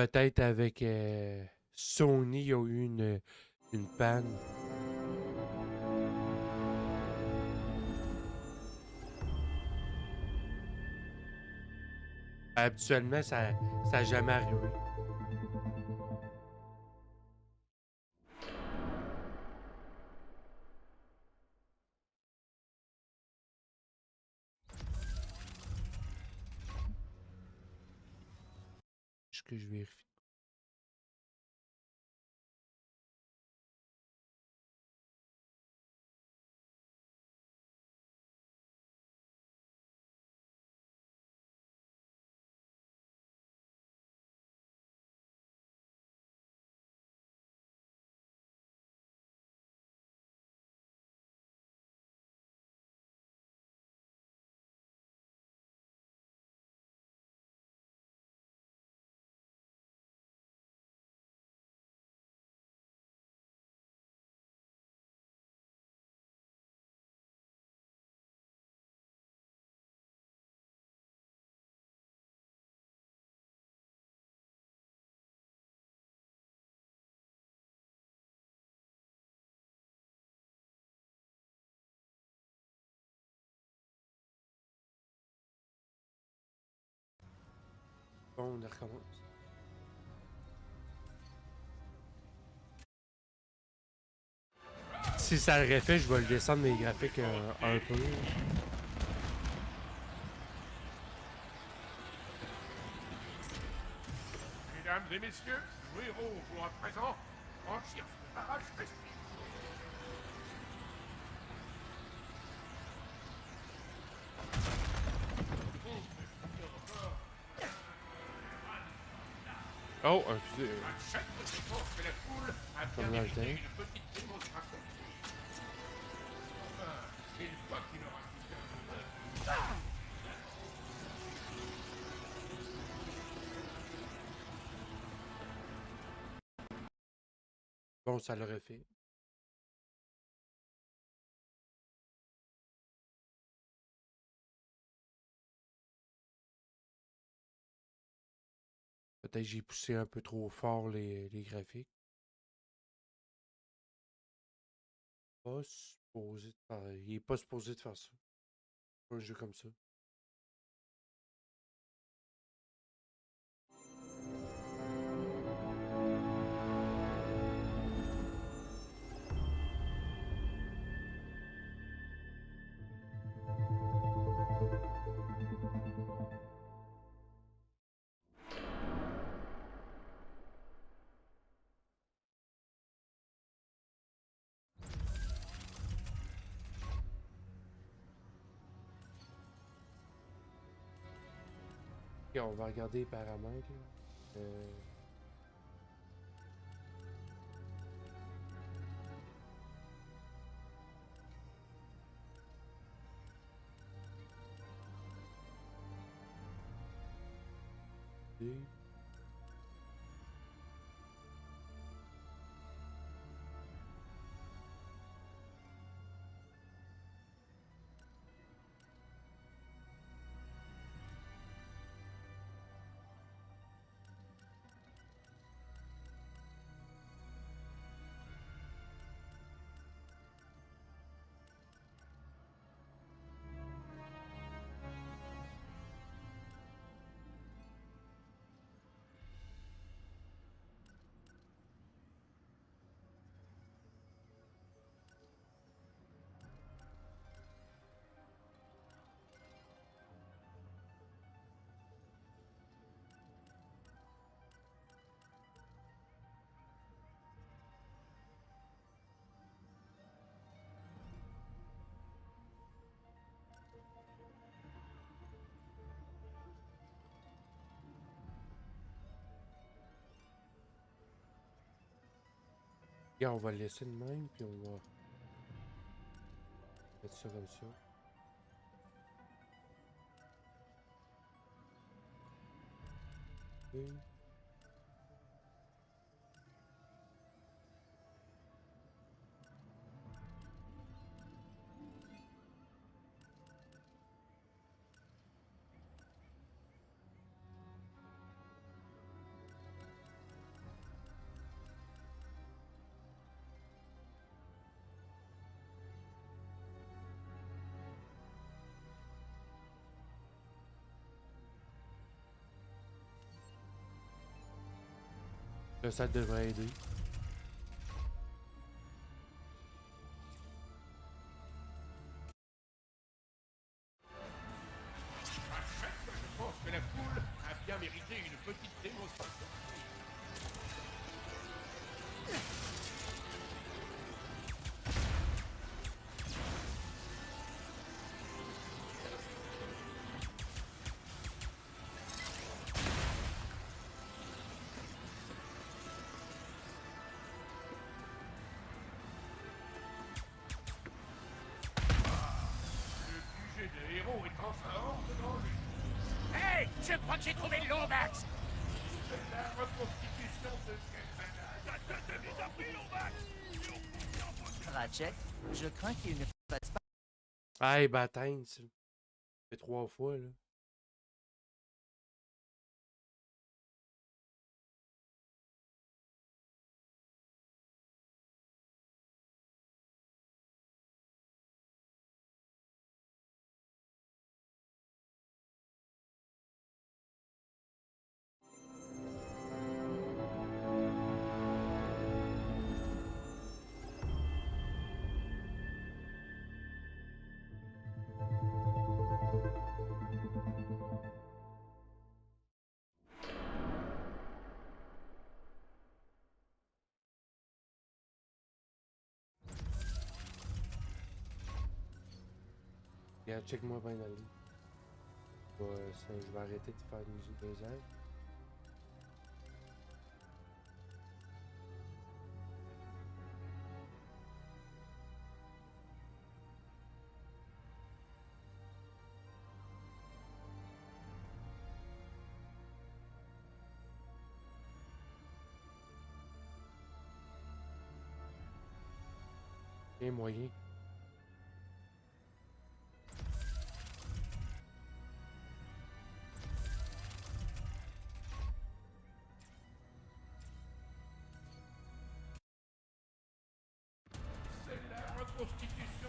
Peut-être avec Sony, il y a eu une panne. Habituellement, ça n'a jamais arrivé. Est-ce que je vérifie? Bon, on recommence. Si ça le refait, je vais le descendre mes graphiques un peu. Mesdames et messieurs, nos héros vont à présent franchir ce barrage festif. Oh, un fusil. À chaque petit tour que la foule a bien Comme l'âge mérité d'un. une petite démonstration. Enfin, une fois qu'il aura tout terminé. Bon, ça l'aurait fait. Peut-être que j'ai poussé un peu trop fort les graphiques. Pas supposé de faire. Il est pas supposé de faire ça. Pas un jeu comme ça. Ok, on va regarder les paramètres. Là. D. Regarde, on va le laisser de même, puis on va mettre ça comme ça. Ok. Là, ça devrait aider. Je pense que la foule a bien mérité une petite démonstration. Le budget de héros est enfin hors de danger. Hey, je crois que j'ai trouvé le Lombax. C'est la reconstitution de cette bataille. Ça te mise à prix, Lombax. Ratchet, je crains qu'il ne fasse pas. Ah, bataille, ça fait 3 fois, là. Regarde, check-moi bien aller. Je vais arrêter de faire des airs. Et moyen.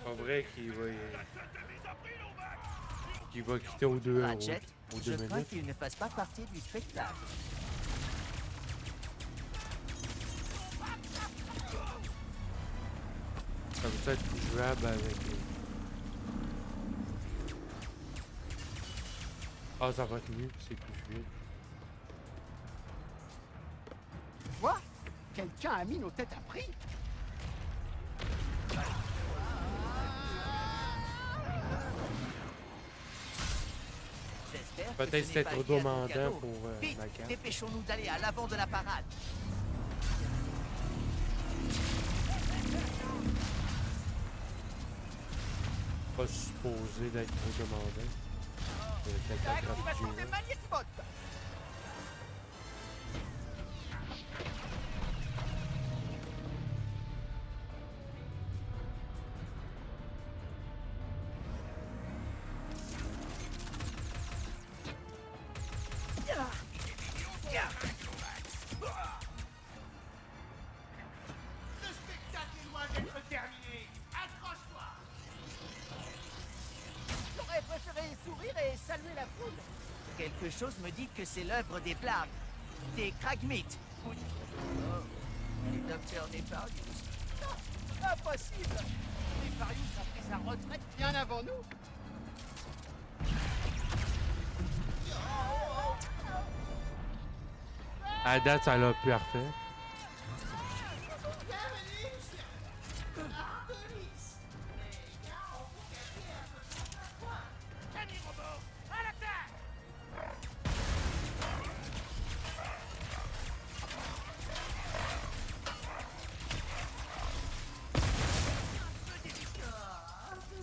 Pas vrai qu'il va quitter aux deux Ratchet, je crains minutes. qu'il ne fasse pas partie du spectacle. Comme ça, être jouable avec. Ah, ça va être mieux, c'est plus fluide. Quoi? Quelqu'un a mis nos têtes à prix? J'espère que Peut-être ce c'est n'est pas trop lié à ton demandant cadeau. pour Vite, ma carte. dépêchons-nous d'aller à l'avant de la parade. Pas supposé d'être trop demandant. Activation des magnétimotes! Le spectacle est loin d'être terminé. Accroche-toi. J'aurais préféré sourire et saluer la foule. Quelque chose me dit que c'est l'œuvre des Blargs, des Kragmites. Oh, du docteur Nefarius. Impossible! Nefarius a pris sa retraite bien avant nous. À date, ça l'a plus refait. Camille Robot, à l'attaque.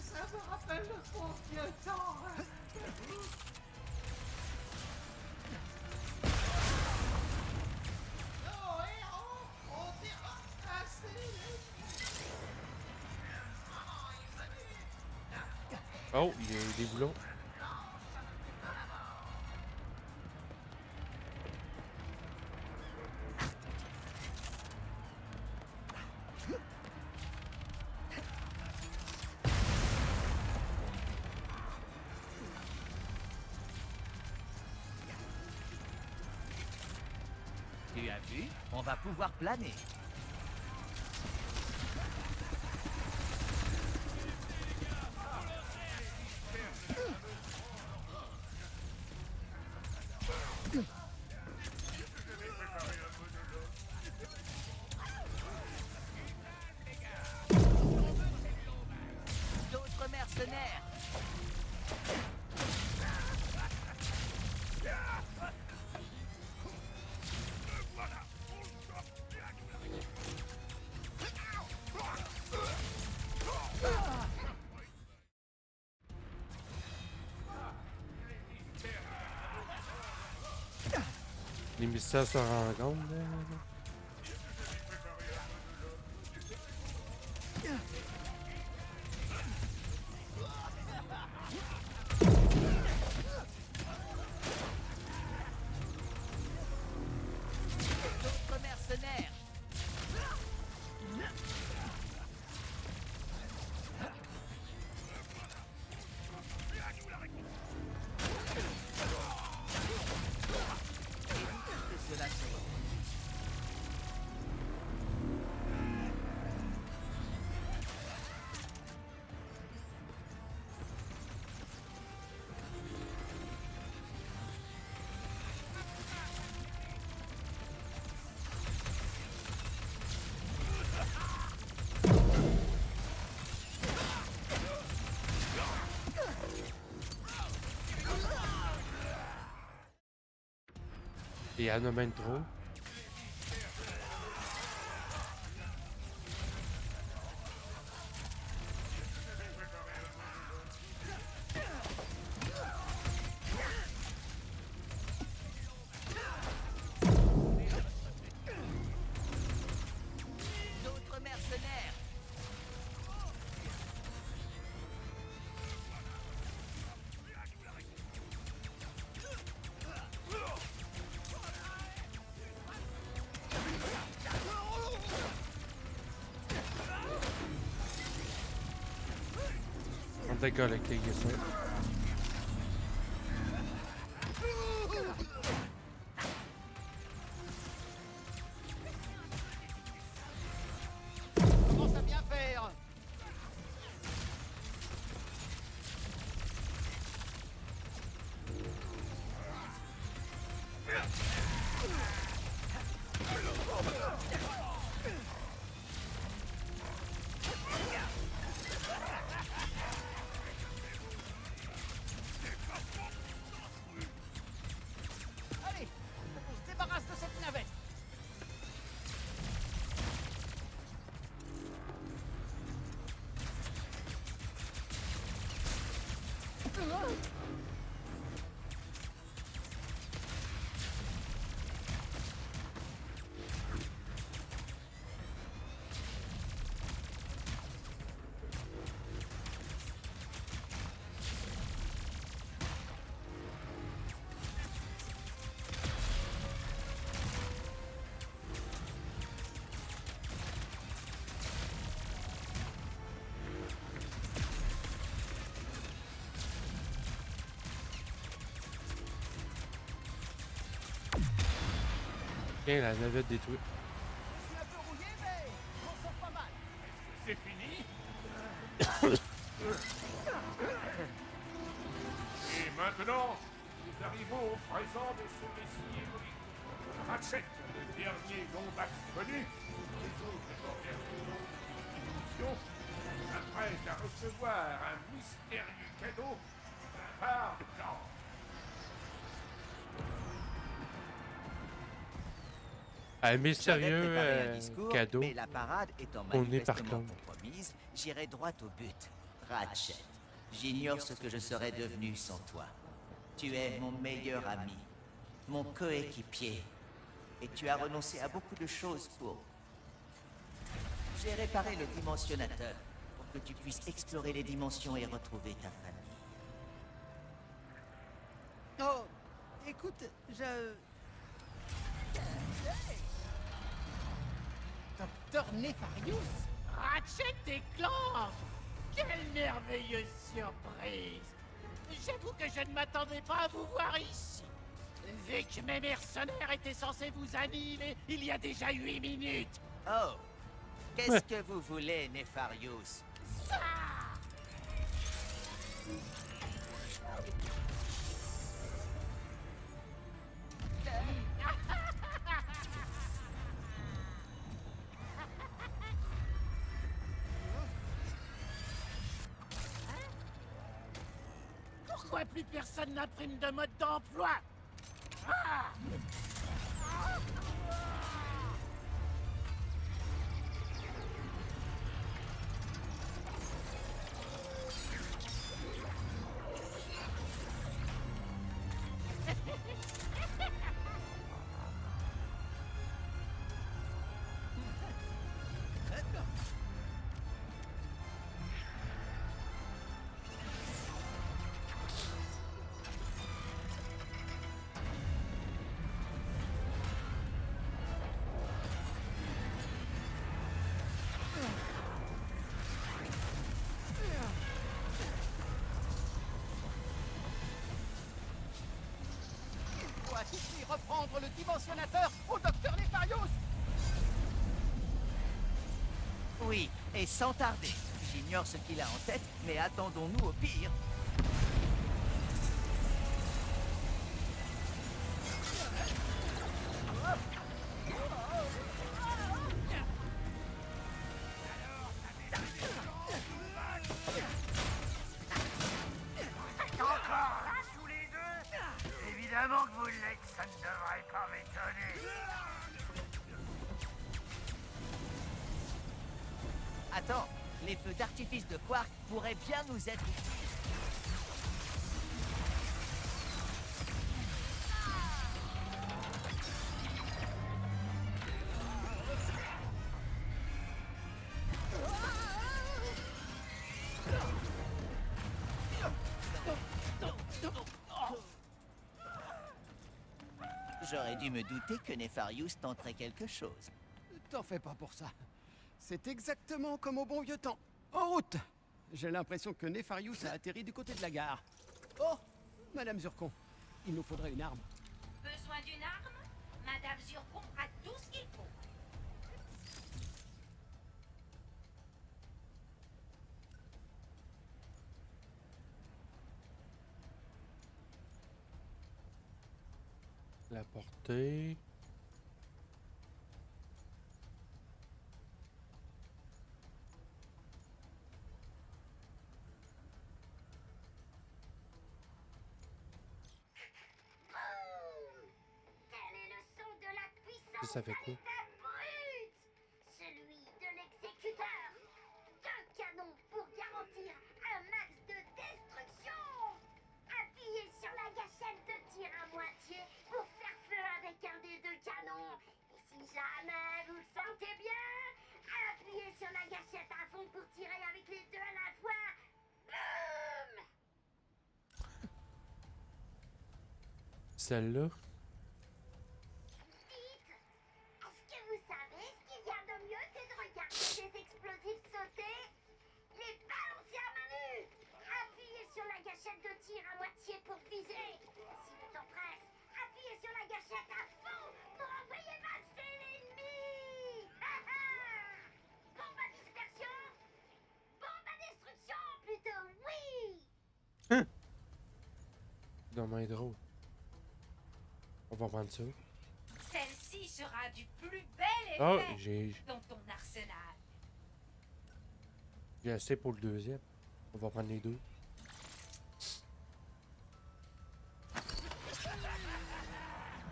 Ça me rappelle le bon vieux temps. Nos héros ont débarrassé Oh, il y a des boulons. Tu as vu? On va pouvoir planer. D'autres mercenaires. Les mystères se rencontrent. Là. D'autres mercenaires. Que cela soit. Il y en a même trop. D'autres mercenaires. On t'a collecté ça. Commence à bien faire. Allez, on se débarrasse de cette navette. Tiens, la navette détruite. Je suis un peu rouillé, mais on sort pas mal. C'est fini. Et maintenant, nous arrivons au présent de ce récit héroïque. Ratchet, le dernier Lombax connu, les autres organisations s'apprêtent à recevoir un mystérieux cadeau de la part de Blanc. Un J'avais mystérieux préparé un discours, cadeau. mais la parade étant On est par manifestement contre. compromise, j'irai droit au but. Ratchet, j'ignore ce que je serais devenu sans toi. Tu es mon meilleur ami, mon coéquipier, et tu as renoncé à beaucoup de choses pour... J'ai réparé le dimensionnateur pour que tu puisses explorer les dimensions et retrouver ta famille. Oh, écoute, je... Docteur Nefarius, Ratchet et Clank! Quelle merveilleuse surprise! J'avoue que je ne m'attendais pas à vous voir ici. Vu que mes mercenaires étaient censés vous annihiler il y a déjà 8 minutes. Oh, qu'est-ce que vous voulez, Nefarius? Pourquoi plus personne n'imprime de mode d'emploi? Il faut à tout prix reprendre le dimensionnateur au docteur Nefarius. Oui, et sans tarder. J'ignore ce qu'il a en tête, mais attendons-nous au pire. Encore là, tous les deux? Évidemment que vous l'êtes, ça ne devrait pas m'étonner. Attends, les feux d'artifice de Quark pourraient bien nous être utiles. J'aurais dû me douter que Nefarius tenterait quelque chose. T'en fais pas pour ça. C'est exactement comme au bon vieux temps. En route! J'ai l'impression que Nefarius a atterri du côté de la gare. Oh! Madame Zurkon, il nous faudrait une arme. Besoin d'une arme? Madame Zurkon a tout ce qu'il faut. La portée. Tel est le son de la puissance Ça fait quoi? brute, celui de l'exécuteur. Deux canons pour garantir un max de destruction. Appuyez sur la gâchette de tir à moitié pour faire feu avec un des deux canons. Et si jamais vous le sentez bien, appuyez sur la gâchette à fond pour tirer avec les deux à la fois. Boum! Celle-là. Dites, est-ce que vous savez ce qu'il y a de mieux que de regarder des explosifs sauter? Les balancer à main nue! Appuyez sur la gâchette de tir à moitié pour viser. Si le temps presse, appuyez sur la gâchette à fond pour envoyer valser l'ennemi! Bombe à dispersion! Bombe à destruction, plutôt, oui! Dommage drôle. On va prendre ça. Celle-ci sera du plus bel effet Oh, j'ai dans ton arsenal. assez pour le deuxième. On va prendre les deux.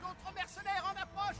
D'autres mercenaires en approche!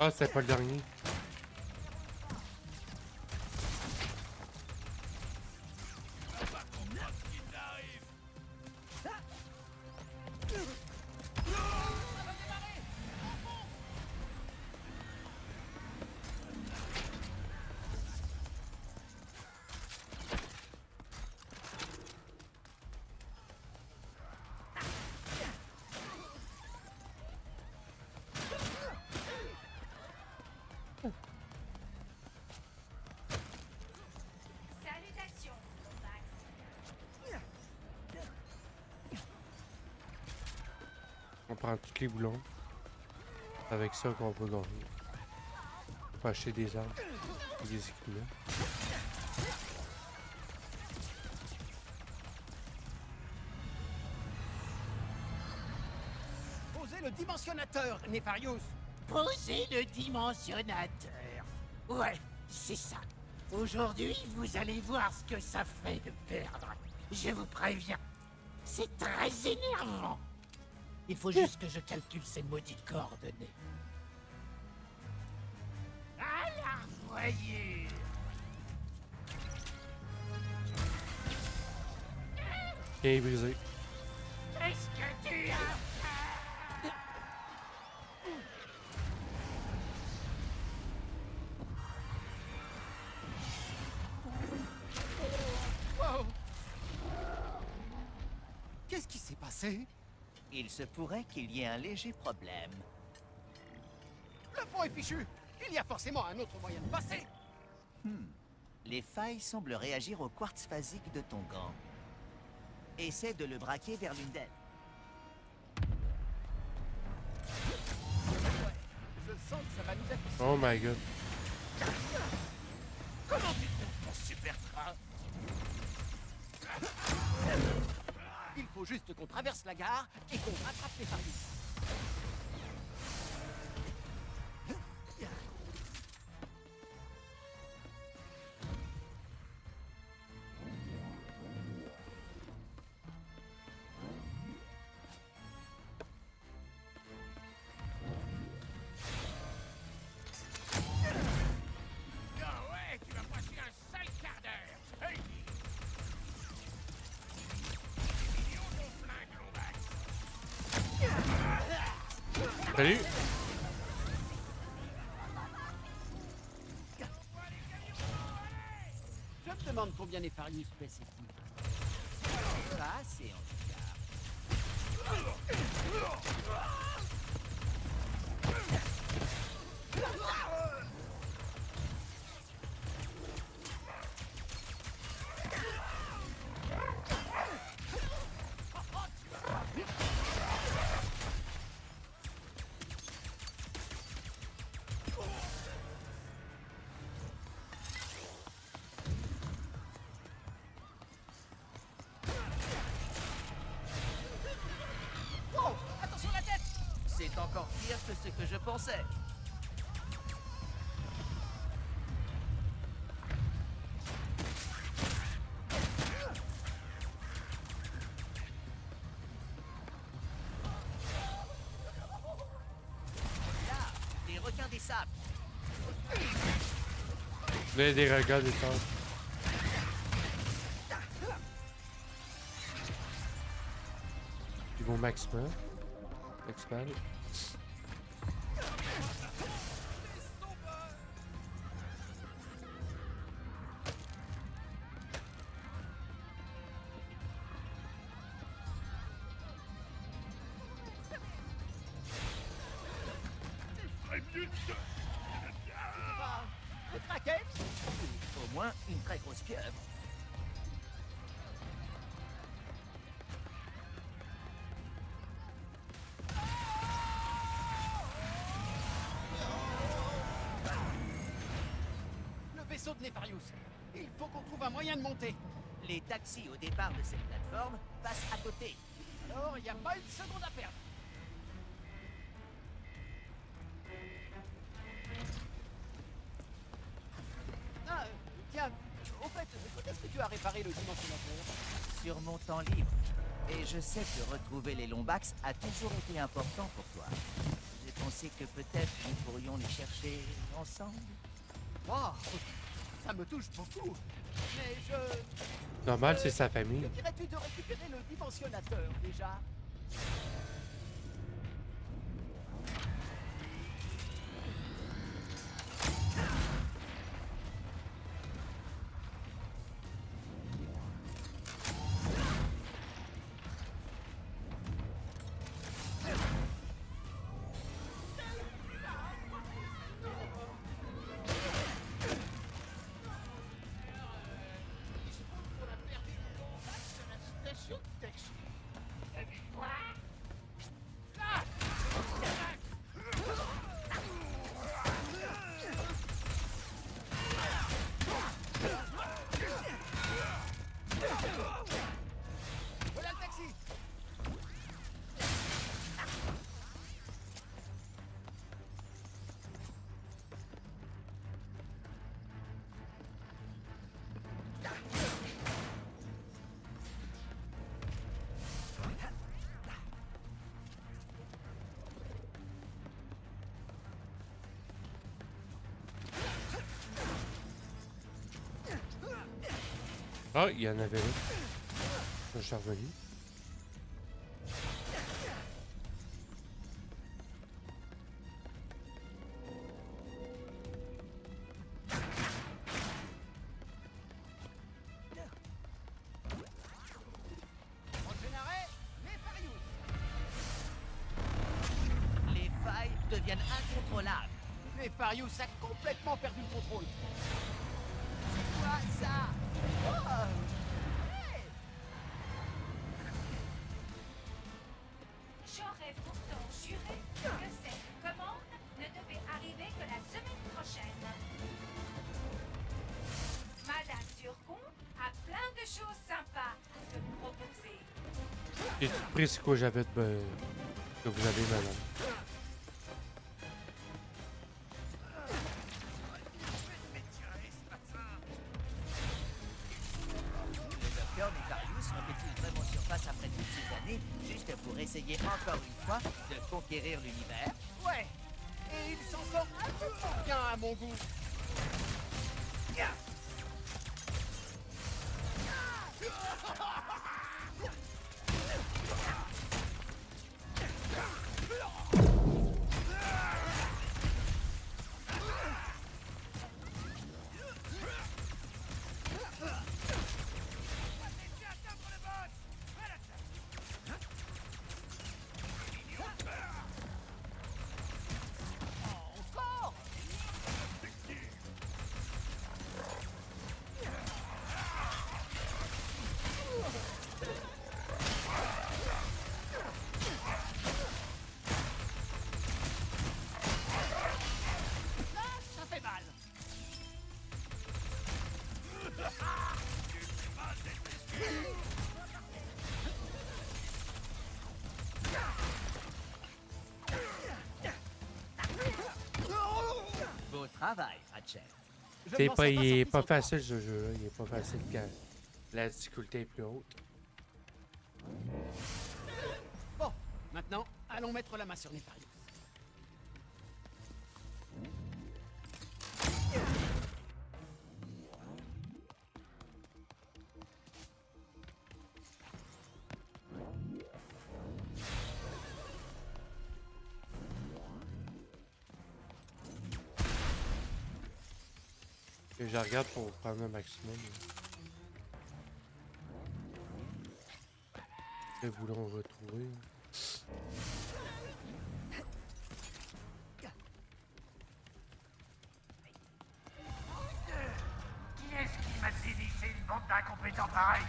Ah, c'était pas le dernier. Salutations, Max. On prend tous les boulons. C'est avec ça qu'on peut gagner. On peut acheter des armes. Des équipements. Posez le dimensionnateur, Nefarius. Posez le dimensionnateur. Ouais, c'est ça. Aujourd'hui, vous allez voir ce que ça fait de perdre. Je vous préviens. C'est très énervant. Il faut juste que je calcule ces maudites coordonnées. À la voyure. Bien brisé. Qu'est-ce que tu as? Wow. Qu'est-ce qui s'est passé? Il se pourrait qu'il y ait un léger problème. Le pont est fichu. Il y a forcément un autre moyen de passer. Les failles semblent réagir au quartz phasique de ton gant. Essaie de le braquer vers l'une d'elles. Je sens que ça va nous être... Oh my god. Comment tu trouves ton super train? Il faut juste qu'on traverse la gare et qu'on rattrape les Nefarius. Ah ouais, tu vas passer un sale quart d'heure. Hey. Des millions de flingues, Lombax. Salut! Je me demande combien Nefarius pèse cette type. Pas assez en tout cas. Oh, attention la tête! C'est encore pire que ce que je pensais. Là, des requins des sables. Des regards des temps. Ils vont maximum. Expand. Le traquet? Au moins une très grosse pieuvre. Le vaisseau de Nefarius. Il faut qu'on trouve un moyen de monter. Les taxis au départ de cette plateforme passent à côté. Alors, il n'y a pas une seconde à perdre. Ah, tiens, au fait, quand est-ce que tu as réparé le dimensionnateur? Sur mon temps libre. Et je sais que retrouver les Lombax a toujours été important pour toi. J'ai ton annoncer que peut-être nous pourrions les chercher ensemble? Wow, ça me touche beaucoup. Mais Normal, c'est sa famille. Que dirais-tu de récupérer le dimensionnateur, déjà? Voilà le taxi! Ah, il y en avait là. Je suis revenu. Prochain arrêt, Nefarious! Les failles deviennent incontrôlables. Nefarious a complètement perdu le contrôle. C'est quoi ça? Oh! Hey! J'aurais pourtant juré que cette commande ne devait arriver que la semaine prochaine. Madame Turcon a plein de choses sympas à te proposer. J'ai tout pris ce que j'avais de... que vous avez, madame. Le docteur Nefarious refait-il vraiment surface après toutes ces années, juste pour essayer encore une fois de conquérir l'univers? Ouais! Et il s'en sort un peu trop bien à mon goût. Encore! Ça fait mal. Beau travail, Ratchet. Je C'est m'en pas, serais il est sorti pas sans toi. facile ce jeu-là. Il est pas facile quand la difficulté est plus haute. Bon, maintenant, allons mettre la main sur Nefarious. Et je regarde pour prendre un maximum. Le boulon retrouvé. Qui est-ce qui m'a déniché une bande d'incompétents pareils?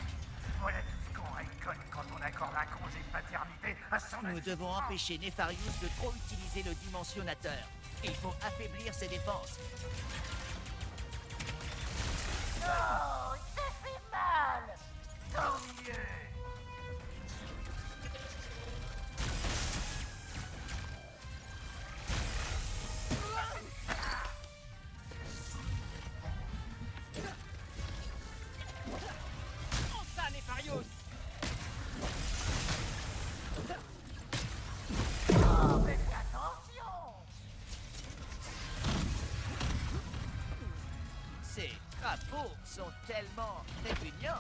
Voilà tout ce qu'on récolte quand on accorde un congé de paternité à son Nous devons empêcher Nefarious de trop utiliser le dimensionnateur. Il faut affaiblir ses défenses. Oh, ça fait mal! Tant mieux! Prends ça, Nefarious! Oh, mais fais attention! crapauds sont tellement répugnants.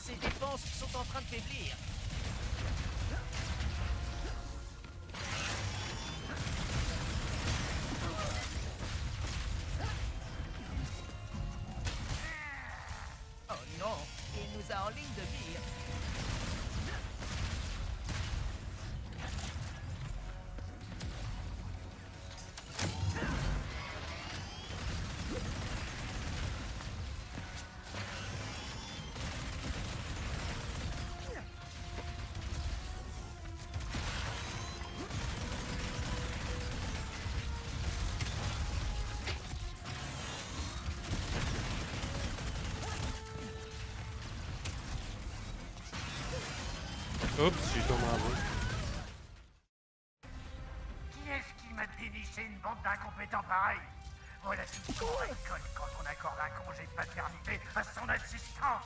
Ses défenses sont en train de faiblir. Oh non, il nous a en ligne de mire. Oups, j'ai tombé en bas. Qui est-ce qui m'a déniché une bande d'incompétents pareils? Voilà tout ce qu'on récolte quand on accorde un congé de paternité à son assistant.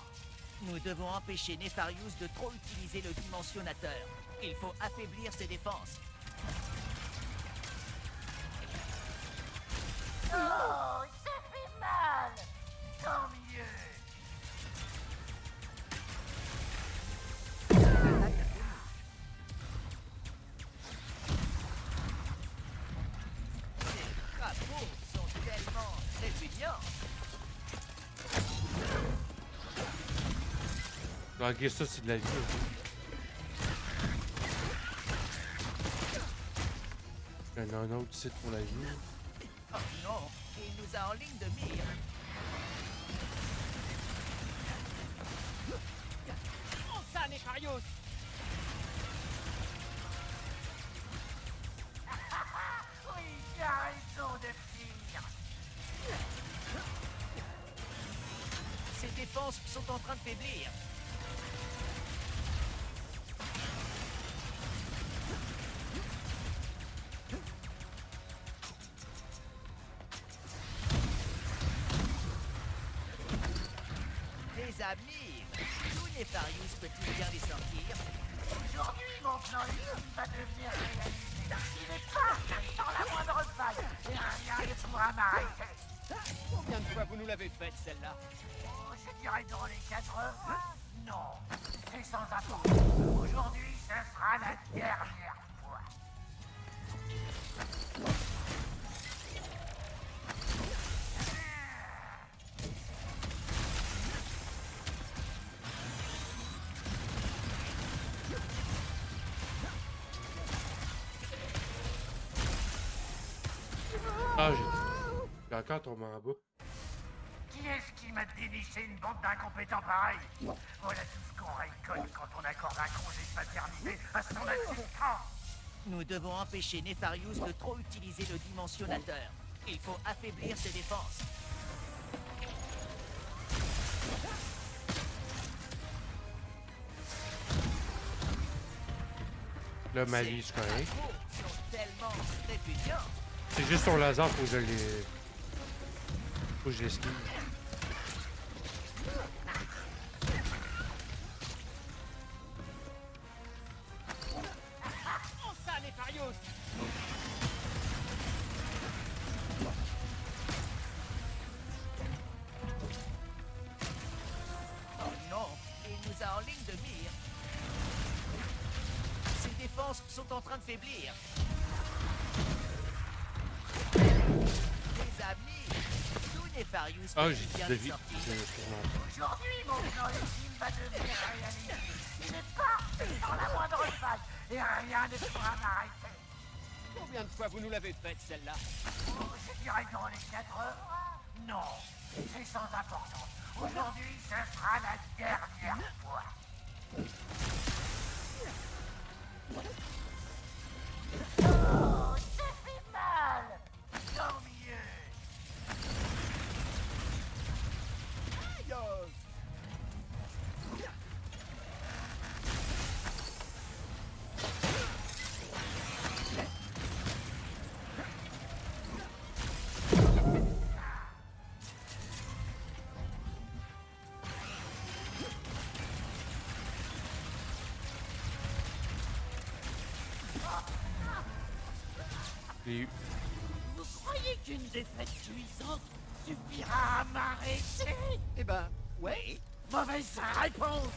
Nous devons empêcher Nefarius de trop utiliser le dimensionnateur. Il faut affaiblir ses défenses. Oh, ça fait mal. Tant mieux. Ces crapauds sont tellement répugnants. Ok, ça c'est de la vie. Il y en a un autre site pour la vie. Oh non, il nous a en ligne de mire. Prends ça, Nefarius! Oui, tu as raison de fuir. Ses défenses sont en train de faiblir. Les amis, d'où Nefarius peut-il bien les sortir? Aujourd'hui, mon plan ultime va devenir réalité. Il n'est pas dans la moindre faille. Et rien ne pourra m'arrêter. Combien de fois vous nous l'avez faite, celle-là? Oh, je dirais dans les 4 heures. Non, c'est sans importance. Aujourd'hui, ce sera la dernière fois. Ah, j'ai encore tombé en bas. Qui est-ce qui m'a déniché une bande d'incompétents pareils? Voilà tout ce qu'on récolte quand on accorde un congé de paternité à son assistant. Nous devons empêcher Nefarius de trop utiliser le dimensionnateur. Il faut affaiblir ses défenses. Là, ma vie, c'est correct. Ils sont tellement répugnants. C'est juste son laser, faut que je les... Faut que je l'esquive. Prends ça, Nefarius! Oh non, il nous a en ligne de mire. Ses défenses sont en train de faiblir. Les amis, d'où Nefarius Ah, peut-il j'ai bien de les vie. sortir? Aujourd'hui, mon plan ultime va devenir réalité. Il n'est pas dans la moindre faille. Et rien ne pourra m'arrêter. Combien de fois vous nous l'avez faite, celle-là? Oh, je dirais dans les 4 heures. Non, c'est sans importance. Aujourd'hui, ce sera la dernière fois. Oh, ça fait mal. Tant mieux. Aïe! Les... Vous croyez qu'une défaite cuisante suffira à m'arrêter? Eh ben, ouais. Mauvaise réponse!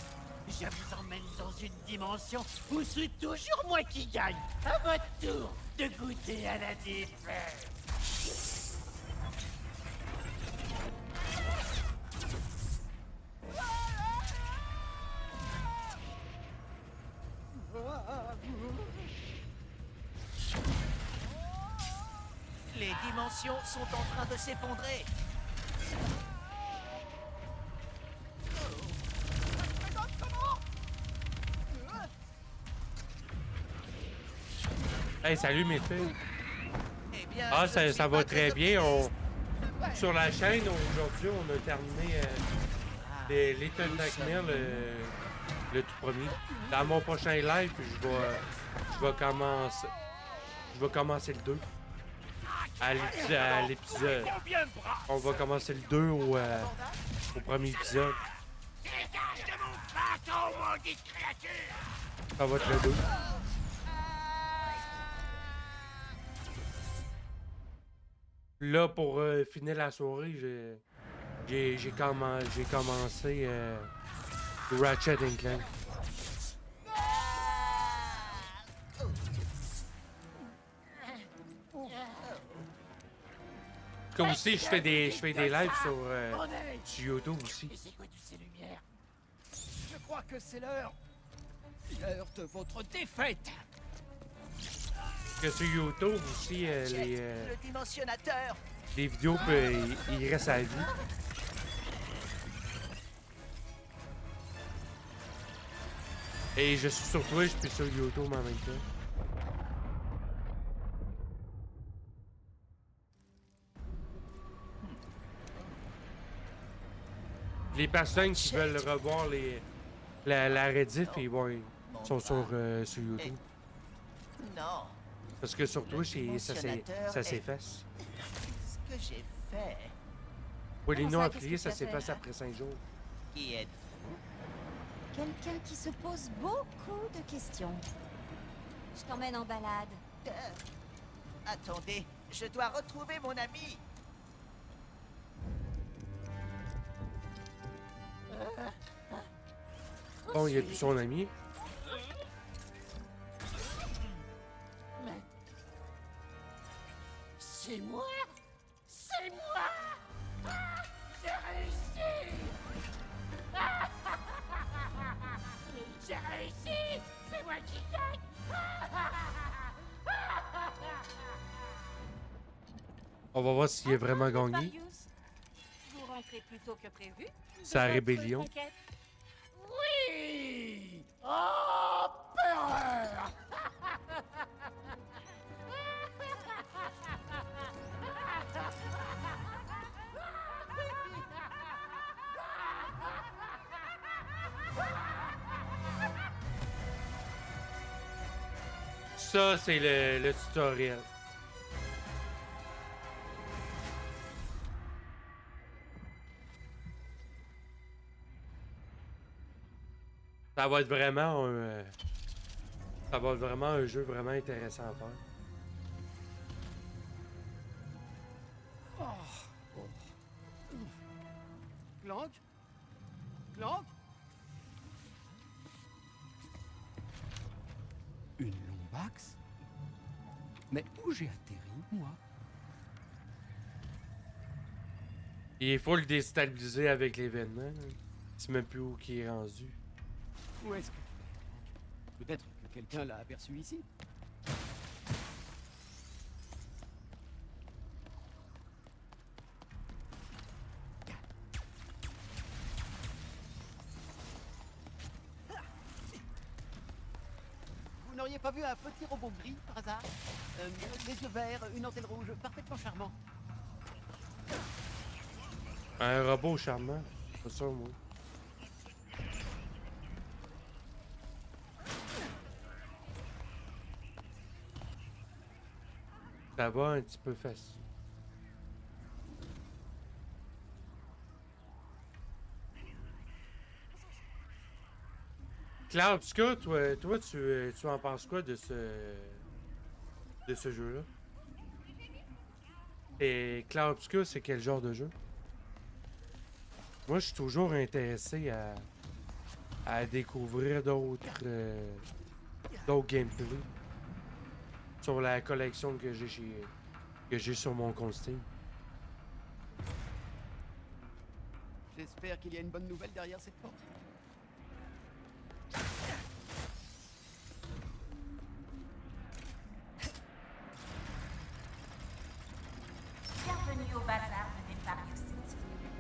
Je vous emmène dans une dimension où c'est toujours moi qui gagne. À votre tour de goûter à la défaite. Les dimensions sont en train de s'effondrer. Hey, salut mes filles. Eh bien, Ah, je ça, ne ça suis va pas très très bien. optimiste. Sur la chaîne, aujourd'hui, on a terminé Little Nightmares, le tout premier. Dans mon prochain live, je vais commencer le 2. À l'épisode. On va commencer le 2 au premier épisode. Dégage de mon bateau, maudite créature! Ça va être le 2. Là, pour finir la soirée, j'ai commencé Ratchet & Clank. Comme aussi, je fais des lives sur YouTube aussi. Et c'est quoi toutes ces lumières? Je crois que c'est l'heure de votre défaite. Que sur YouTube aussi, Le dimensionnateur. les vidéos, ils restent à vie. Et je suis sur Twitch puis sur YouTube en même temps. Les personnes qui veulent revoir la rediff, ils sont sur YouTube. Non, Parce que sur Twitch, ça dimensionnateur s'efface. ce que j'ai fait. Oui, les Comment noms ça, affiliés, qu'est-ce que ça tu as fait? s'efface après 5 jours. Qui êtes Quelqu'un qui se pose beaucoup de questions. Je t'emmène en balade. Attendez, je dois retrouver mon ami. Bon, il a plus son ami. Mais... C'est moi? C'est moi! Ah, j'ai réussi! Ah, j'ai réussi! C'est moi qui gagne! On va voir s'il a vraiment gagné. Marius, vous rentrez plus tôt que prévu? C'est la rébellion. Oui! Oh, peur! Ça, c'est le tutoriel. Ça va être vraiment un jeu vraiment intéressant à faire. Clank? Clank? Une lombax? Mais où j'ai atterri, moi? Il faut le déstabiliser avec l'événement. Je sais même plus où qui est rendu. Où est-ce que tu es? Peut-être que quelqu'un l'a aperçu ici? Vous n'auriez pas vu un petit robot gris, par hasard? Les yeux verts, une antenne rouge, parfaitement charmant. Un robot charmant. C'est ça, moi. Ça va un petit peu facile. Claire Obscur, toi tu en penses quoi de ce jeu-là? Et Clair Obscur, c'est quel genre de jeu? Moi, je suis toujours intéressé à découvrir d'autres gameplays sur la collection que j'ai sur mon compte Steam. J'espère qu'il y a une bonne nouvelle derrière cette porte. Bienvenue au bazar de Nefarius.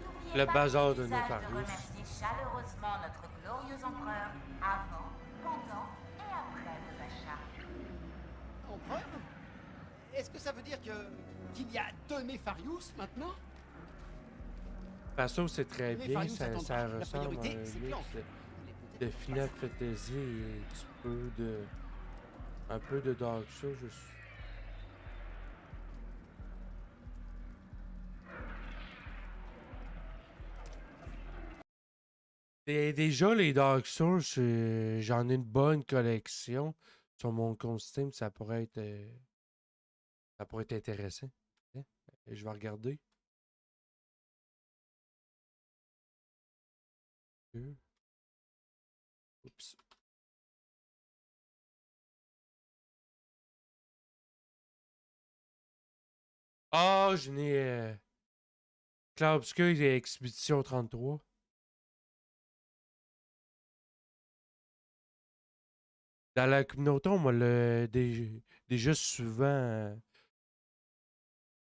N'oubliez Le pas bazar de l'usage Nefarius. remercier chaleureusement notre glorieux empereur avant, pendant et après vos achats. Empereur? Est-ce que ça veut dire qu'il y a 2 Nefarius maintenant? Façon, c'est très bien, Nefarius ça attendra. La ressemble à priorité, un c'est mix Clank. de Final Fantasy et un peu de Dark Souls. Et déjà, les Dark Souls, j'en ai une bonne collection sur mon compte Steam. Ça pourrait être intéressant. Hein? Et je vais regarder. Oups. Ah, je n'ai Cloud Obscur et Expédition 33. Dans la communauté, on m'a déjà souvent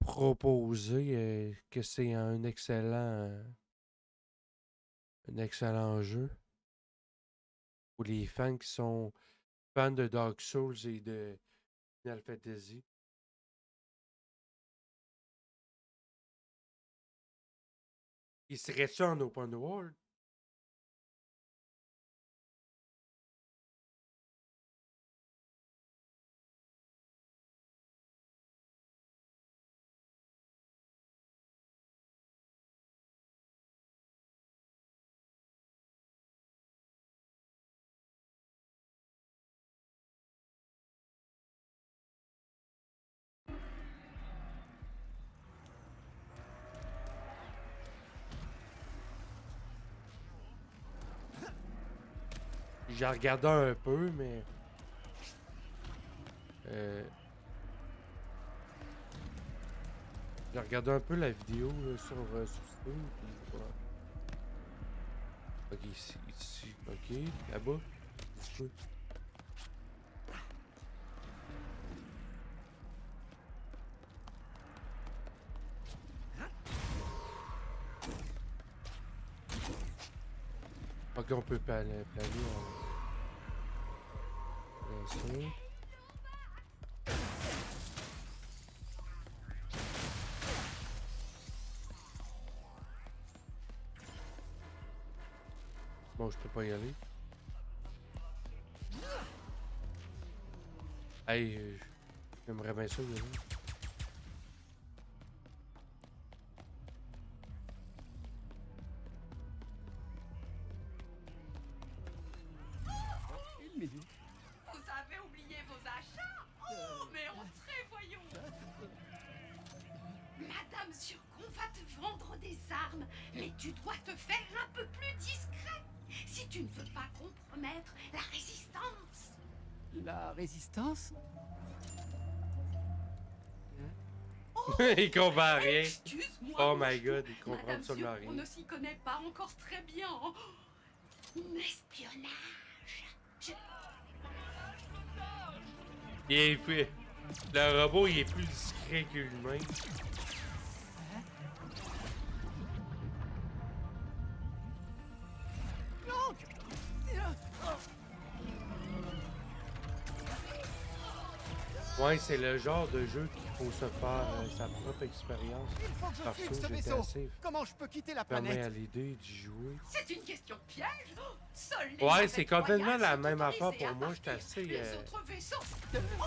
proposé que c'est un excellent jeu pour les fans qui sont fans de Dark Souls et de Final Fantasy. Il serait ça en open world? J'ai regardé un peu, mais... j'ai regardé un peu la vidéo là, sur Steam, puis voilà. Ok, ici, ok, là-bas. Ici. Ok, on peut planer ça. Bon, je peux pas y aller. Hey, j'aimerais bien ça y aller. Vous avez oublié vos achats? Oh, mais entrez, voyons! Madame Zurkon va te vendre des armes, mais tu dois te faire un peu plus discret si tu ne veux pas compromettre la résistance. La résistance? Il comprend rien. Excuse-moi. Oh mon my chou. god, il comprend Madame absolument Zurkon rien. ne s'y connaît pas encore très bien. Espionnage. Le robot, il est plus discret que l'humain. Ouais, c'est le genre de jeu qu'il faut se faire sa propre expérience. Il faut que je Parce fuite que ce j'étais vaisseau. assez Comment je peux quitter la fermé à planète? l'idée d'y jouer. C'est une question de piège. Seules les Ouais, navettes c'est complètement royales la sont même affaire autorisées pour à moi. J'étais partir. assez Les autres vaisseaux.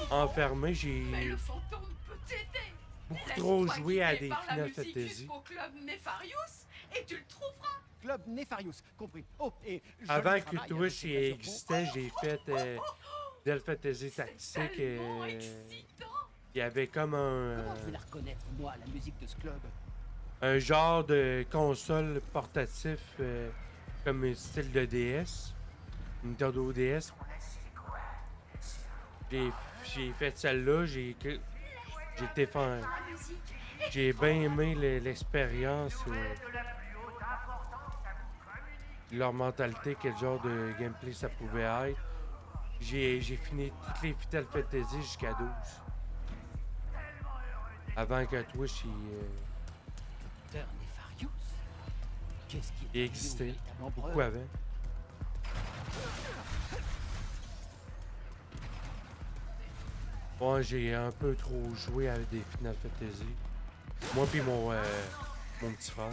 enfermé. Mais J'ai le fantôme peut t'aider. beaucoup trop Laisse-toi joué à guider des par la Final musique Fantasy. jusqu'au club Nefarius et tu le trouveras. Club Nefarius, compris. Oh, et je Avant travaille que avec Twitch Monsieur Zurkon. existait, j'ai fait Final Fantasy C'est Tactique. tellement excitant. il y avait comme Comment je vais la reconnaître, moi, la musique de ce club? un genre de console portatif comme un style de DS, Nintendo DS. J'ai fait celle-là, été fan. J'ai bien aimé l'expérience, leur mentalité, quel genre de gameplay ça pouvait être. J'ai fini toutes les Final Fantasy jusqu'à 12. Avant que Twitch Docteur Nefarius? Qu'est-ce qui il est existait. Beaucoup avant. Moi, j'ai un peu trop joué avec des Final Fantasy. Moi puis mon petit frère.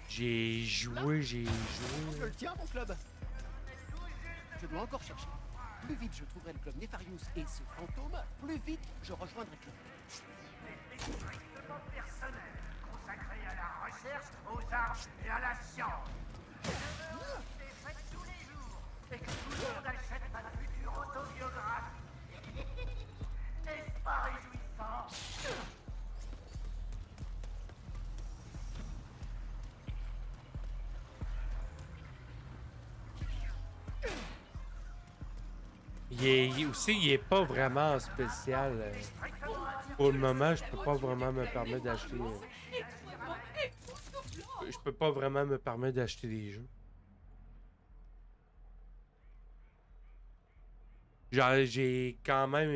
J'ai joué. Je le tiens, mon club. Je dois encore chercher. Plus vite je trouverai le club Nefarius et ce fantôme, plus vite je rejoindrai le club. Strictement personnel, consacré à la recherche, aux arts et à la science. C'est fait tous les jours et que tout le monde achète ma future autobiographie. N'est-ce pas réjouissant? Il est pas vraiment spécial. Pour le moment, je peux pas vraiment me permettre d'acheter. Je peux pas vraiment me permettre d'acheter des jeux. Genre, j'ai quand même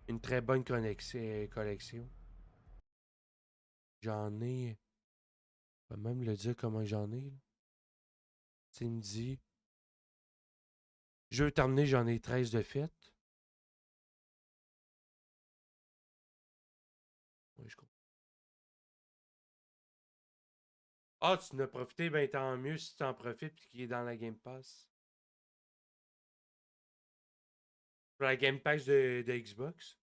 une très bonne collection. J'en ai. Je peux même le dire comment j'en ai. Tu me dit. Jeux terminés, j'en ai 13 de fait. Oui, je comprends. Ah, tu en as profité, ben tant mieux si tu en profites et qu'il est dans la Game Pass. Pour la Game Pass de Xbox.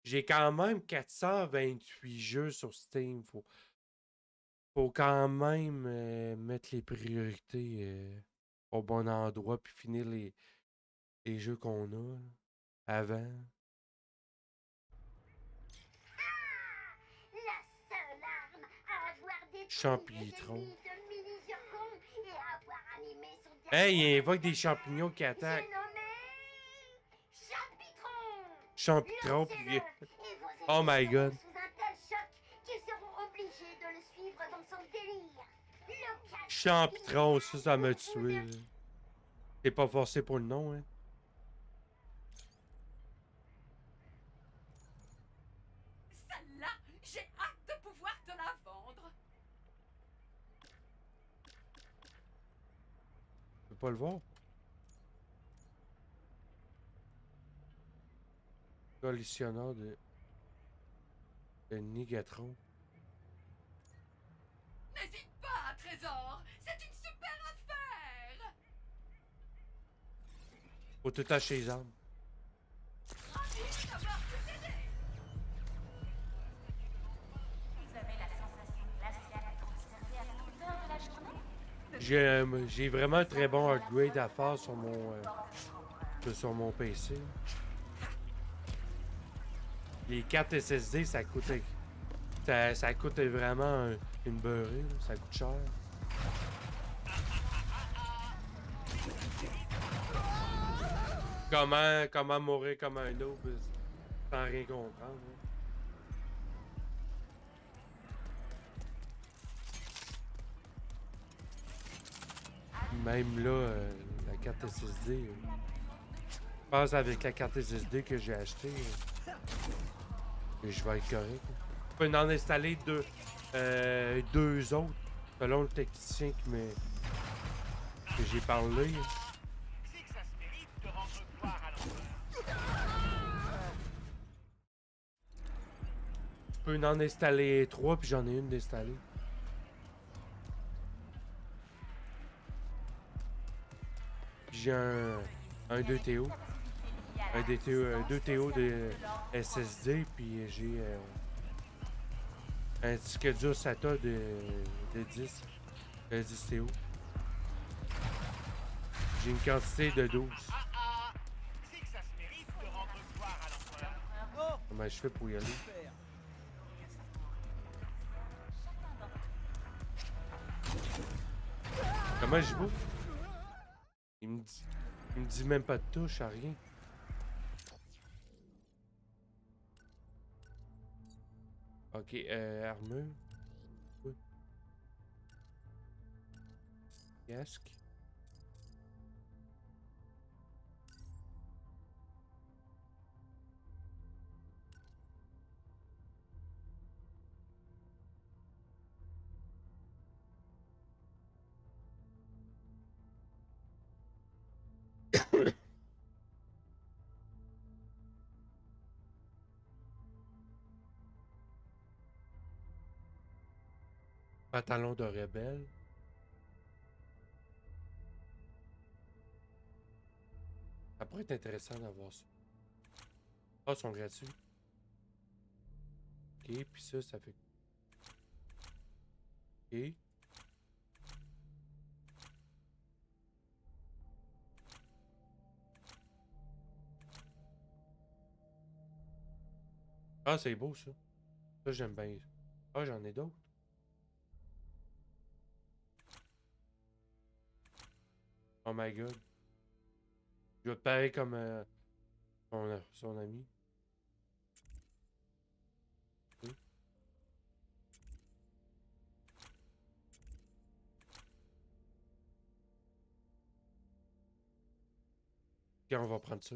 J'ai quand même 428 jeux sur Steam. Faut quand même mettre les priorités au bon endroit puis finir les jeux qu'on a là, avant. La seule arme à avoir détruit Champignon. les ennemis de Mini-Zurkon et à avoir animé son Hey, il dernier invoque des champignons qui j'ai attaquent. nommé Champitron. Champitron puis... Lancez-le, et vos Oh ennemis my god. seront sous un tel choc qu'ils seront obligés de le suivre dans son délire. Local Champitron, ça m'a tué. Là. T'es pas forcé pour le nom, hein? Celle-là, j'ai hâte de pouvoir te la vendre. Tu peux pas le voir. Collisionneur de Négatron. N'hésite pas, Trésor. C'est une super affaire. Faut tout acheter les armes. Ravi d'avoir pu t'aider. Vous avez la sensation glaciale conservée à toute heure de la journée? J'ai vraiment un très bon upgrade à faire sur mon PC. Les cartes SSD, ça coûte vraiment une beurrée. Là. Ça coûte cher. Comment mourir comme un noob sans rien comprendre. Hein. Même là, la carte SSD. Je pense avec la carte SSD que j'ai achetée, je vais être correct. Je peux en installer deux autres, selon le technicien que j'ai parlé. C'est que ça se mérite de rendre gloire à l'empereur. Je peux en installer 3, puis j'en ai une d'installée. J'ai un 2TO. Un 2TO de SSD, puis j'ai Un disque dur SATA de 10. 10 TO. J'ai une quantité de 12. C'est que ça se mérite de rendre gloire à l'empereur. Oh, Comment je fais pour y aller? super. Comment je bouffe? Il me dit même pas de touche à rien. Ok, armure. Oui. Casque. Pantalon de rebelle. Ça pourrait être intéressant d'avoir ça. Ah, ils sont gratuits. Ok, puis ça fait... Ok. Ah, c'est beau, ça. Ça, j'aime bien. Ah, j'en ai d'autres. Oh my god. Je vais te pareil comme son ami. Ok. Ok, on va prendre ça.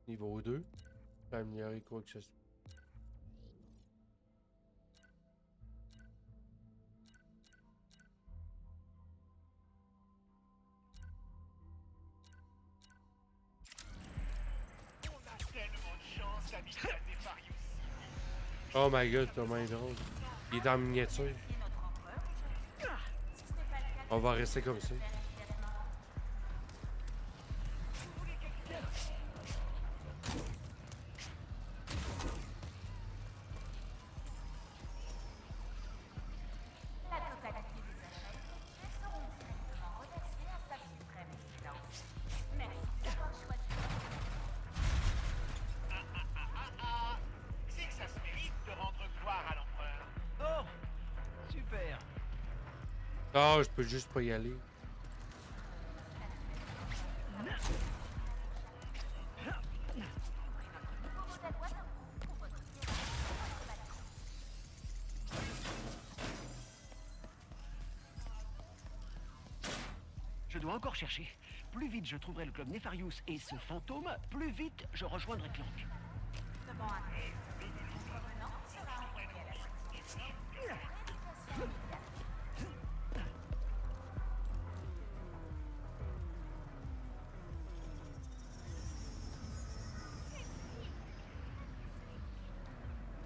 Niveau 2. Peut améliorer quoi que ce soit. On a tellement de chance d'habiter à Nefarious City. Oh my god, c'est vraiment drôle. Il est en miniature. On va rester comme ça. La totalité des achats effectués seront directement reversés à sa suprême excellence. Merci d'avoir choisi. C'est que ça se mérite de rendre gloire à l'empereur. Oh, super. Ah, je peux juste pas y aller. Je dois encore chercher. Plus vite je trouverai le club Nefarious et ce fantôme, plus vite je rejoindrai Clank. Devant un revenant sera envoyé à la rééducation immédiate.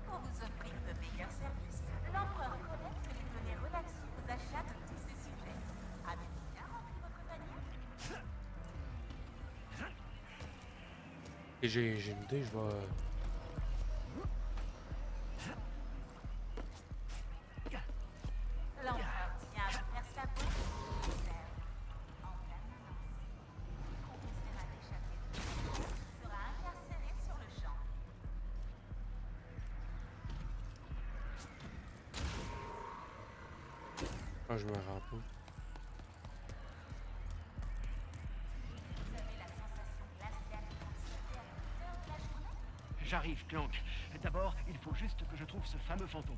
Pour vous offrir de meilleurs services, l'empereur collecte les données relatives aux achats de tous ses sujets. Avez-vous bien rempli votre panier? Et j'ai une idée, je vais... L'empereur tient à vous faire savoir qu'il vous sert. En cas de menace, quiconque essaiera d'échapper de vous sera incarcéré sur le champ. Ah, je me rends pas. Vous avez la sensation glaciale de sauter à toute heure de la journée? J'arrive, Clank. D'abord, il faut juste que je trouve ce fameux fantôme.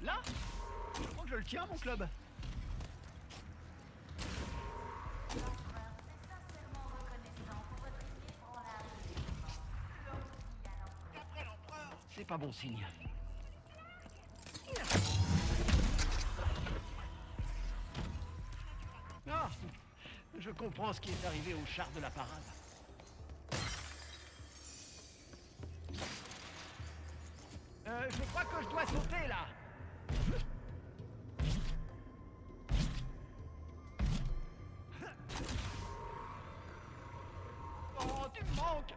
Là? Je crois que je le tiens, mon club. L'empereur est sincèrement reconnaissant pour votre inébranlable dévouement. D'après l'empereur, C'est pas bon signe. Ah, je Je comprends ce qui est arrivé au char de la parade. Je crois que je dois sauter, là. Oh, tu me manques.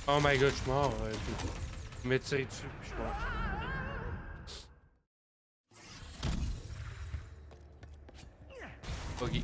Oh my god, je suis mort. Je me tirer dessus, puis je suis mort. Ok.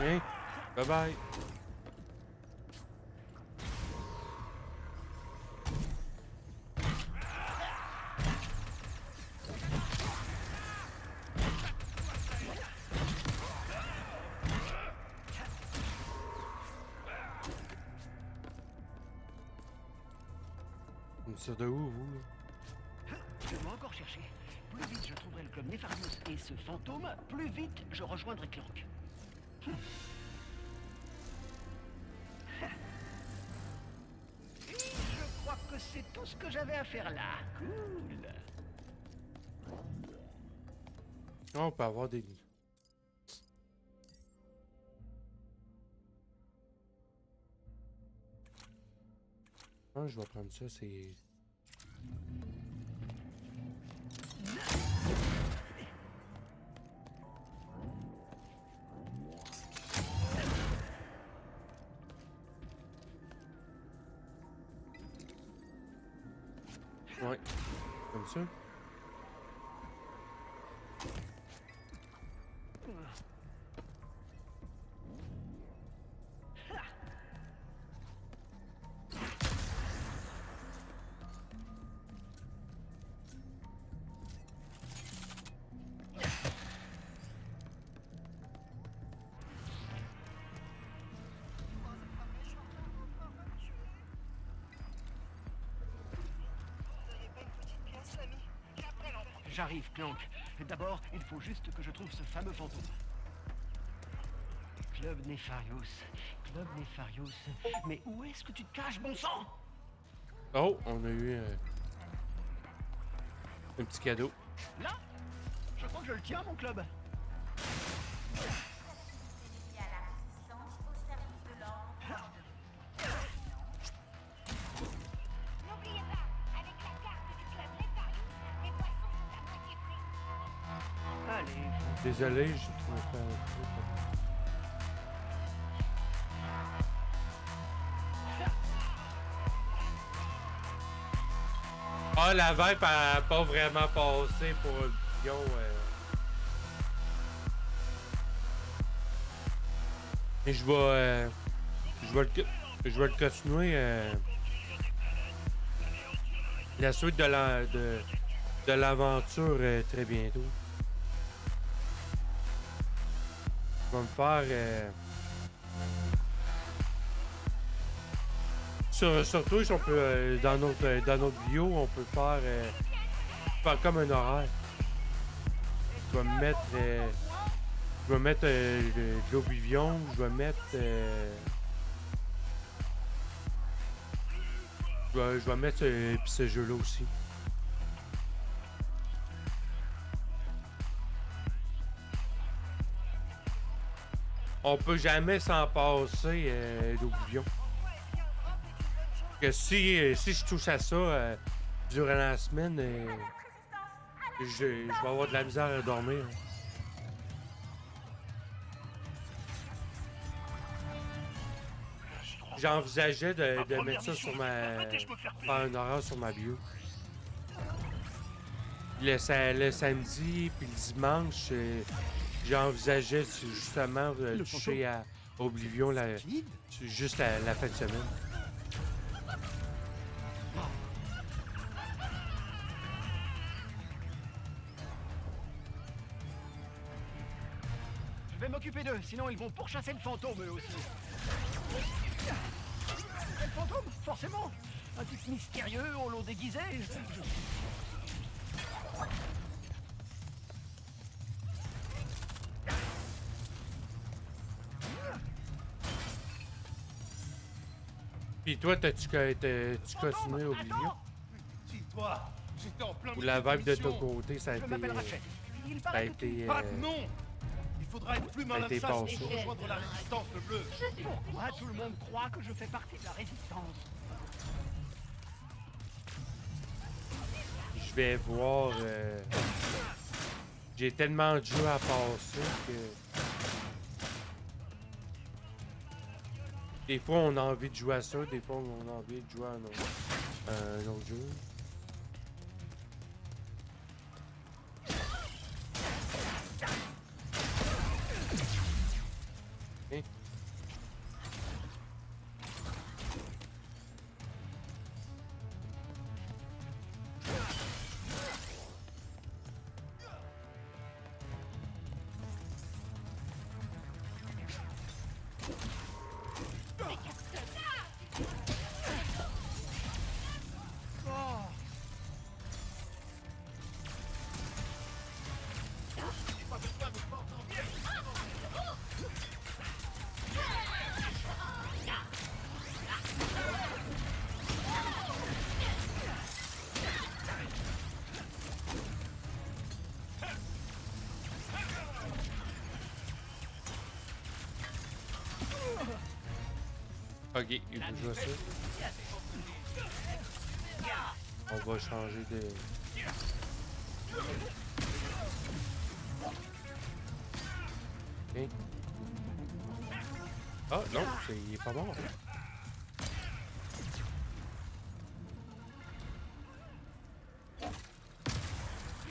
Hein? Bye bye. Ça de où, vous? Je dois encore chercher. Plus vite je trouverai le club Nefarious et ce fantôme, plus vite je rejoindrai Clank. Et je crois que c'est tout ce que j'avais à faire là. Cool. On peut avoir des... Ah, je vais prendre ça, c'est... Ouais, comme ça. J'arrive, Clank. D'abord, il faut juste que je trouve ce fameux fantôme. Club Nefarious. Club Nefarious. Mais où est-ce que tu te caches, bon sang? Oh, on a eu un petit cadeau. Là? Je crois que je le tiens, mon club. N'oubliez pas, avec la carte du club Nefarious, les boissons sont à moitié prix. Allez. Désolé, j'ai trouvé ça un peu. Ah, la vibe a pas vraiment passé pour le pion. Et je vais le continuer. La suite de l'aventure très bientôt. Je vais me faire. Sur Twitch, on peut, dans notre bio, on peut faire comme un horaire. Je vais mettre de l'Oblivion, je vais mettre je vais mettre puis ce jeu-là aussi. on peut jamais s'en passer d'Oblivion. Que si je touche à ça durant la semaine, je vais avoir de la misère à dormir. J'envisageais de mettre ça sur ma... faire un horaire sur ma bio. Le samedi puis le dimanche, j'envisageais justement de toucher à Oblivion juste la fin de semaine. Je vais m'occuper d'eux, sinon ils vont pourchasser le fantôme eux aussi. Le fantôme, forcément. Un type mystérieux, au lot déguisé. Pis toi, t'as-tu continué Oblivion? Dis-toi, j'étais en plein Ou la vibe de ton côté, ça a été... non! Il faudra être plus malin que ça passé. pour rejoindre la résistance, le bleu. Pourquoi tout le monde croit que je fais partie de la résistance? Je vais voir... J'ai tellement de jeux à passer que... Des fois, on a envie de jouer à ça, des fois, on a envie de jouer à un autre jeu. Hein? Ok, il faut jouer à ça. On va changer de... Ok. Ah non, il est pas mort.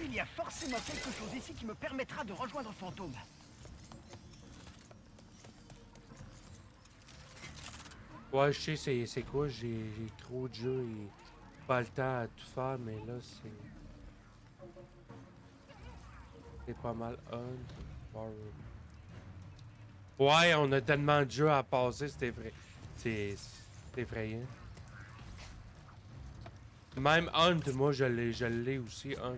Il y a forcément quelque chose ici qui me permettra de rejoindre Fantôme. Ouais, je sais c'est quoi, j'ai trop de jeux et pas le temps à tout faire, mais là c'est pas mal Ouais, on a tellement de jeux à passer, c'était vrai. C'est effrayant. Même Hunt, moi je l'ai aussi, Hunt.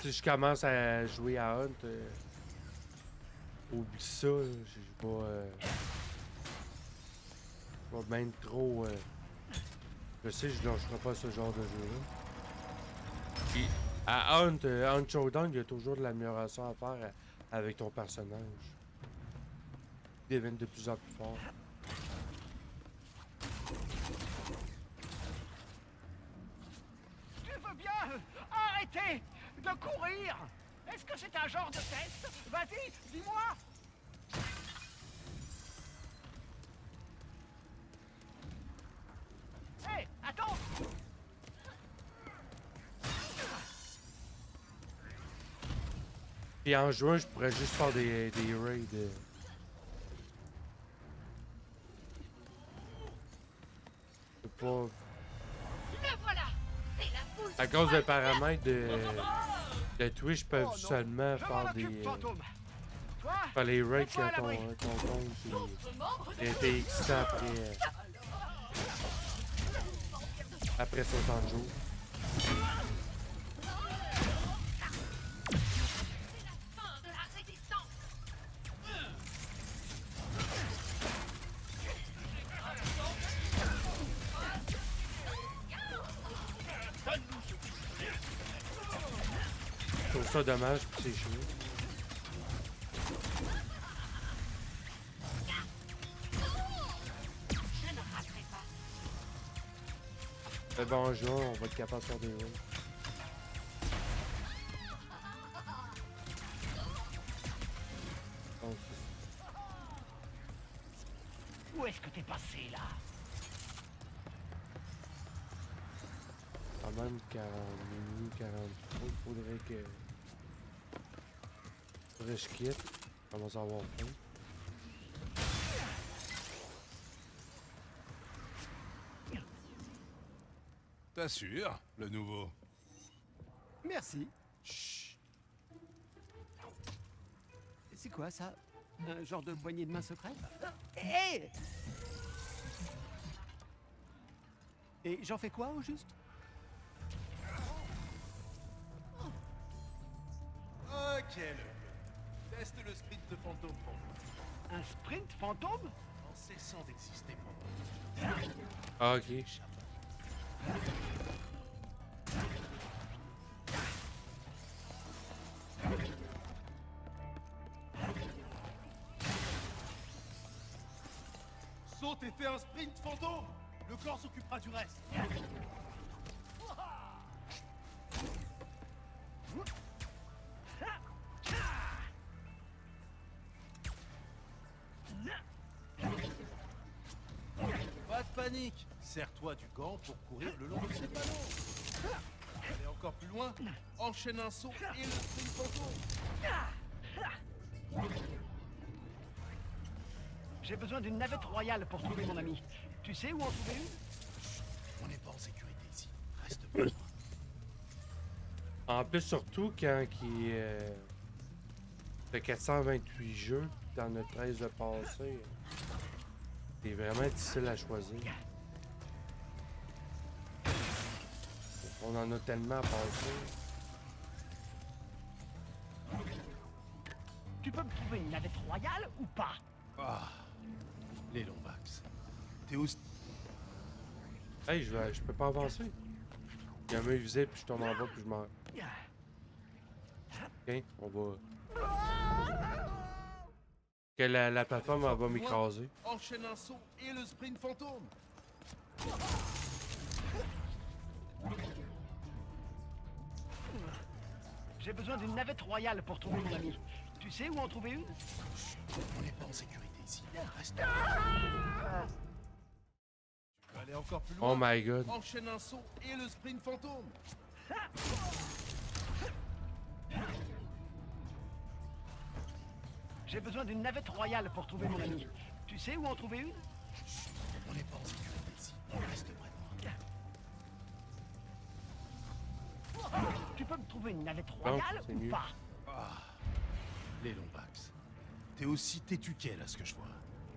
Si je commence à jouer à Hunt, oublie ça, je vais même trop... je sais, je lâcherai pas ce genre de jeu-là. Puis, à Hunt Showdown, il y a toujours de l'amélioration à faire avec ton personnage. Il devient de plus en plus fort. Tu veux bien arrêter de courir? Est-ce que c'est un genre de test? Vas-y, dis-moi! Hé, attends! Puis en juin, je pourrais juste faire des raids. Je peux pas... Le voilà! C'est la boule! À cause des paramètres de Twitch, peuvent seulement faire des... faire les raids quand ton compte est excitant après 60 jours. ça dommage pour ces cheveux. Je ne raterai pas. Mais bon, joueur, on va être capable de faire des wins. Donc, Où est-ce que t'es passé, là? quand même 40 minutes, 43. Il faudrait que je quitte. Je commence à avoir faim. T'assures, le nouveau. Merci. C'est quoi, ça? Un genre de poignée de main secrète? Hé! Et j'en fais quoi, au juste? Ok, le teste le sprint de fantôme pour moi. Un sprint fantôme? En cessant d'exister pour moi. Ah, ok. Saute et fais un sprint fantôme. Le corps s'occupera du reste. Pas de panique. Sers-toi du gant pour courir le long de ces panneaux. Allez encore plus loin. Enchaîne un saut et le sprint fantôme. J'ai besoin d'une navette royale pour trouver mon ami. Tu sais où en trouver une? On n'est pas en sécurité ici. Reste près de moi. En plus, surtout quand il fait 428 jeux, t'en as 13 de passé. C'est vraiment difficile à choisir. On en a tellement à passer. Tu peux me trouver une navette royale ou pas? Ah, les Lombax. T'es aussi... Hey, je peux pas avancer. Il y a un mur visible, puis je tombe en bas, puis je meurs. Ok, on va... Que la plateforme elle va m'écraser. Enchaîne un saut et le sprint fantôme. J'ai besoin d'une navette royale pour trouver mon ami. Tu sais où en trouver une? On n'est pas en sécurité ici. Reste. Tu peux aller encore plus loin. Oh my god. Enchaîne un saut et le sprint fantôme. J'ai besoin d'une navette royale pour trouver mon ami. Tu sais où en trouver une? On n'est pas en sécurité ici. Reste près de moi. Tu peux me trouver une navette royale c'est ou mieux. pas? Ah, les Lombax. T'es aussi têtu qu'elle à ce que je vois.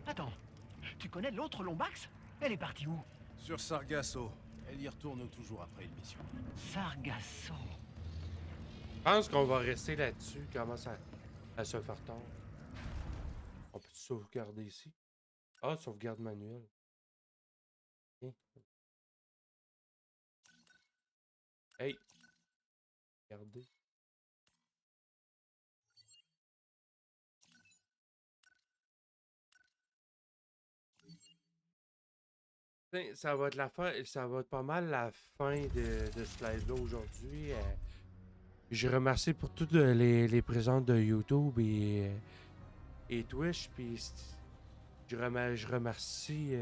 Attends, tu connais l'autre Lombax? Elle est partie où? Sur Sargasso. Elle y retourne toujours après une mission. Sargasso. Je pense qu'on va rester là-dessus. Comment ça à se faire tard. On peut sauvegarder ici? Ah, sauvegarde manuelle. Ok. Hey! Regardez. Ça va être la fin, ça va être pas mal la fin de ce live-là aujourd'hui. Je remercie pour toutes les présences de YouTube et Twitch. Puis je remercie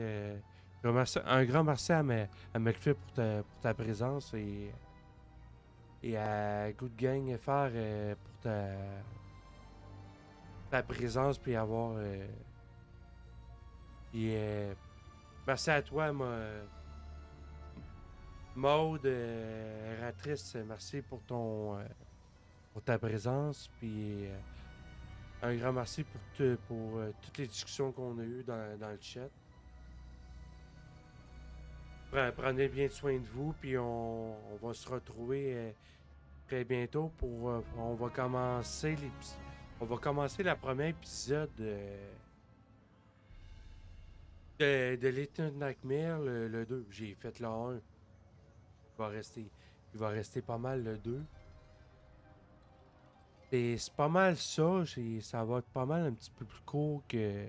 un grand merci à McFly pour ta présence et à Good Gang FR pour ta présence puis avoir merci à toi Maude Ratrice, merci pour pour ta présence puis un grand merci pour toutes les discussions qu'on a eues dans le chat. Prenez bien soin de vous, puis on va se retrouver très bientôt pour on va commencer le premier épisode de Little Nightmare, le 2. J'ai fait le 1. Il va rester pas mal le 2. C'est pas mal ça. Ça va être pas mal un petit peu plus court que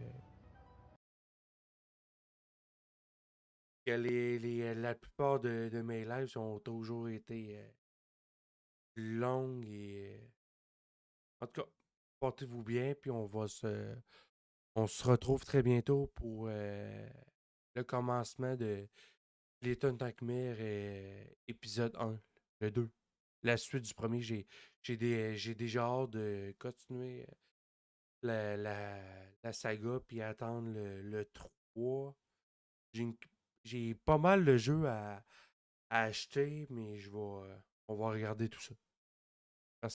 la plupart de mes lives ont toujours été longues et en tout cas, portez-vous bien, puis on se retrouve très bientôt pour le commencement de Little Nightmares épisode 1, le 2. La suite du premier, j'ai déjà hâte de continuer la saga puis attendre le 3. J'ai pas mal de jeux à acheter, mais on va regarder tout ça.